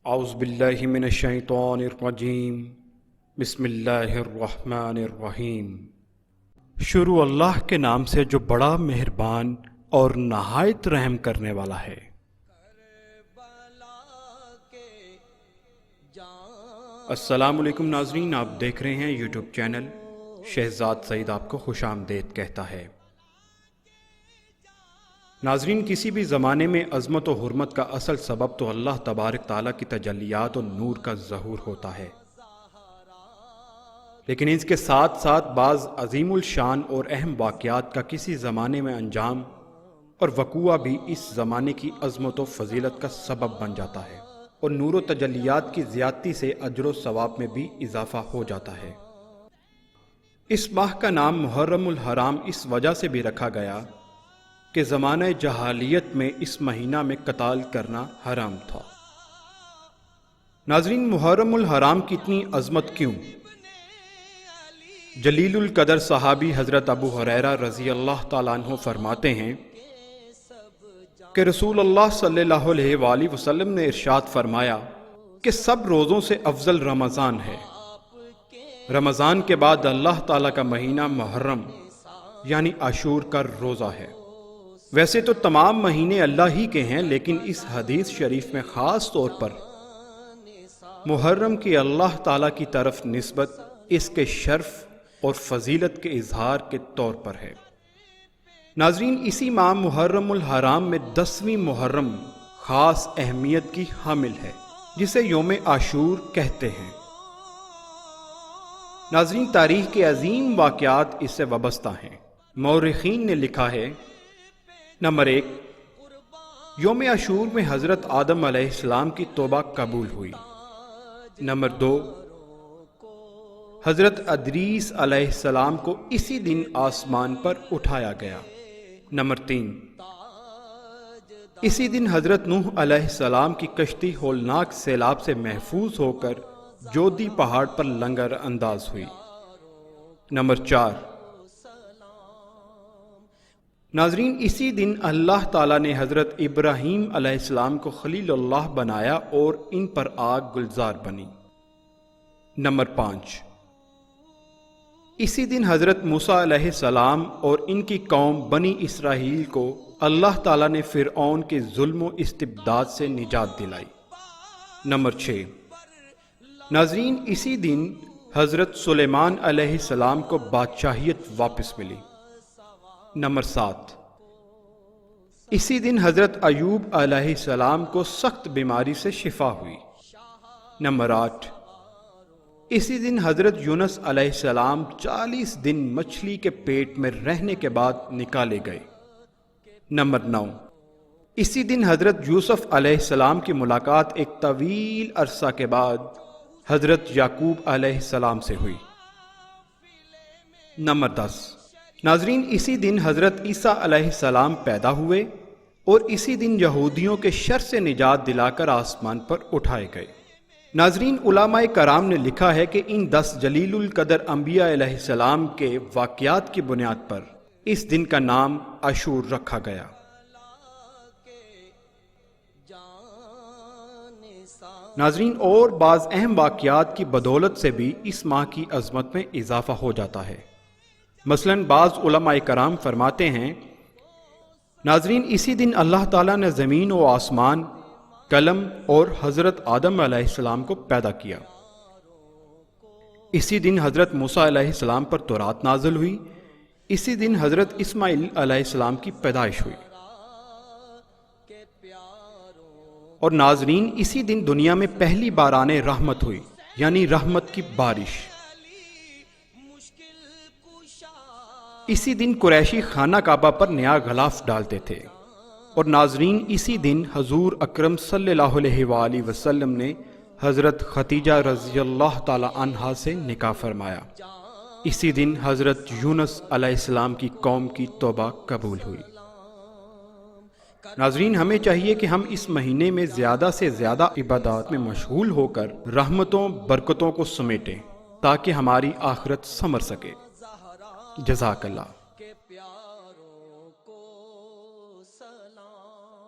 اعوذ باللہ من الشیطان الرجیم بسم اللہ الرحمن الرحیم۔ شروع اللہ کے نام سے جو بڑا مہربان اور نہایت رحم کرنے والا ہے۔ السلام علیکم ناظرین، آپ دیکھ رہے ہیں یوٹیوب چینل شہزاد سعید آپ کو خوش آمدید کہتا ہے۔ ناظرین، کسی بھی زمانے میں عظمت و حرمت کا اصل سبب تو اللہ تبارک تعالیٰ کی تجلیات و نور کا ظہور ہوتا ہے، لیکن اس کے ساتھ ساتھ بعض عظیم الشان اور اہم واقعات کا کسی زمانے میں انجام اور وقوع بھی اس زمانے کی عظمت و فضیلت کا سبب بن جاتا ہے، اور نور و تجلیات کی زیادتی سے اجر و ثواب میں بھی اضافہ ہو جاتا ہے۔ اس ماہ کا نام محرم الحرام اس وجہ سے بھی رکھا گیا کہ زمانہ جاہلیت میں اس مہینہ میں قتال کرنا حرام تھا۔ ناظرین، محرم الحرام کی اتنی عظمت کیوں؟ جلیل القدر صحابی حضرت ابو ہریرہ رضی اللہ تعالیٰ عنہ فرماتے ہیں کہ رسول اللہ صلی اللہ علیہ وآلہ وسلم نے ارشاد فرمایا کہ سب روزوں سے افضل رمضان ہے۔ رمضان کے بعد اللہ تعالیٰ کا مہینہ محرم یعنی عاشور کا روزہ ہے۔ ویسے تو تمام مہینے اللہ ہی کے ہیں، لیکن اس حدیث شریف میں خاص طور پر محرم کی اللہ تعالیٰ کی طرف نسبت اس کے شرف اور فضیلت کے اظہار کے طور پر ہے۔ ناظرین، اسی ماہ محرم الحرام میں 10ویں محرم خاص اہمیت کی حامل ہے، جسے یوم عاشور کہتے ہیں۔ ناظرین، تاریخ کے عظیم واقعات اس سے وابستہ ہیں۔ مورخین نے لکھا ہے، نمبر 1، یوم عاشور میں حضرت آدم علیہ السلام کی توبہ قبول ہوئی۔ نمبر 2، حضرت ادریس علیہ السلام کو اسی دن آسمان پر اٹھایا گیا۔ نمبر 3، اسی دن حضرت نوح علیہ السلام کی کشتی ہولناک سیلاب سے محفوظ ہو کر جودی پہاڑ پر لنگر انداز ہوئی۔ نمبر 4، ناظرین، اسی دن اللہ تعالیٰ نے حضرت ابراہیم علیہ السلام کو خلیل اللہ بنایا اور ان پر آگ گلزار بنی۔ نمبر 5، اسی دن حضرت موسیٰ علیہ السلام اور ان کی قوم بنی اسرائیل کو اللہ تعالیٰ نے فرعون کے ظلم و استبداد سے نجات دلائی۔ نمبر 6، ناظرین، اسی دن حضرت سلیمان علیہ السلام کو بادشاہیت واپس ملی۔ نمبر 7، اسی دن حضرت ایوب علیہ السلام کو سخت بیماری سے شفا ہوئی۔ نمبر 8، اسی دن حضرت یونس علیہ السلام 40 دن مچھلی کے پیٹ میں رہنے کے بعد نکالے گئے۔ نمبر 9، اسی دن حضرت یوسف علیہ السلام کی ملاقات ایک طویل عرصہ کے بعد حضرت یعقوب علیہ السلام سے ہوئی۔ نمبر 10، ناظرین، اسی دن حضرت عیسیٰ علیہ السلام پیدا ہوئے اور اسی دن یہودیوں کے شر سے نجات دلا کر آسمان پر اٹھائے گئے۔ ناظرین، علماء کرام نے لکھا ہے کہ ان 10 جلیل القدر انبیاء علیہ السلام کے واقعات کی بنیاد پر اس دن کا نام عاشور رکھا گیا۔ ناظرین، اور بعض اہم واقعات کی بدولت سے بھی اس ماہ کی عظمت میں اضافہ ہو جاتا ہے۔ مثلاً بعض علماء کرام فرماتے ہیں، ناظرین، اسی دن اللہ تعالیٰ نے زمین و آسمان، قلم اور حضرت آدم علیہ السلام کو پیدا کیا۔ اسی دن حضرت موسیٰ علیہ السلام پر تورات نازل ہوئی۔ اسی دن حضرت اسماعیل علیہ السلام کی پیدائش ہوئی۔ اور ناظرین، اسی دن دنیا میں پہلی باران رحمت ہوئی، یعنی رحمت کی بارش۔ اسی دن قریشی خانہ کعبہ پر نیا غلاف ڈالتے تھے۔ اور ناظرین، اسی دن حضور اکرم صلی اللہ علیہ وآلہ وسلم نے حضرت خدیجہ رضی اللہ تعالی عنہا سے نکاح فرمایا۔ اسی دن حضرت یونس علیہ السلام کی قوم کی توبہ قبول ہوئی۔ ناظرین، ہمیں چاہیے کہ ہم اس مہینے میں زیادہ سے زیادہ عبادات میں مشغول ہو کر رحمتوں برکتوں کو سمیٹیں، تاکہ ہماری آخرت ثمر سکے۔ جزاک اللہ۔